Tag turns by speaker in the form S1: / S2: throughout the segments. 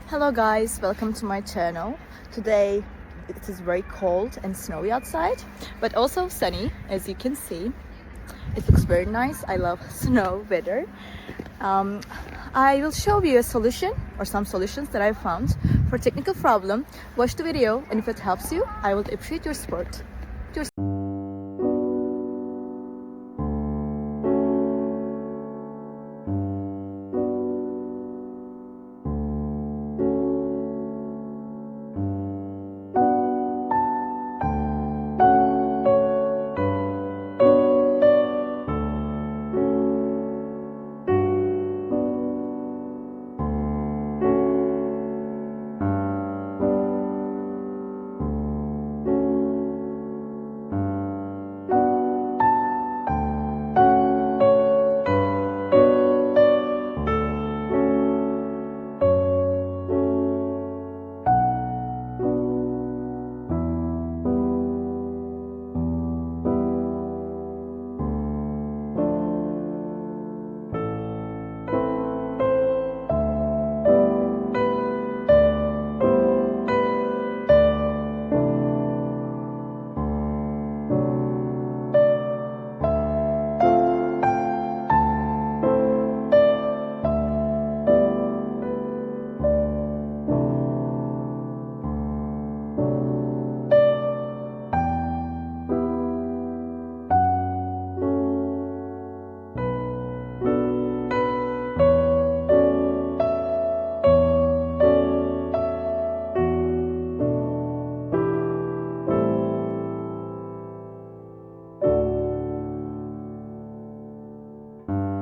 S1: Hello guys, welcome to my channel. Today it is very cold and snowy outside, but also sunny, as you can see. It looks very nice. I love snow weather. I will show you a solution or some solutions that I found for technical problem. Watch the video, and if it helps you, I will appreciate your support.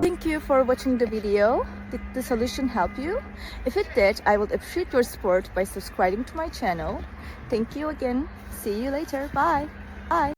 S1: Thank you for watching the video. Did the solution help you? If it did, I would appreciate your support by subscribing to my channel. Thank you again. See you later. Bye. Bye.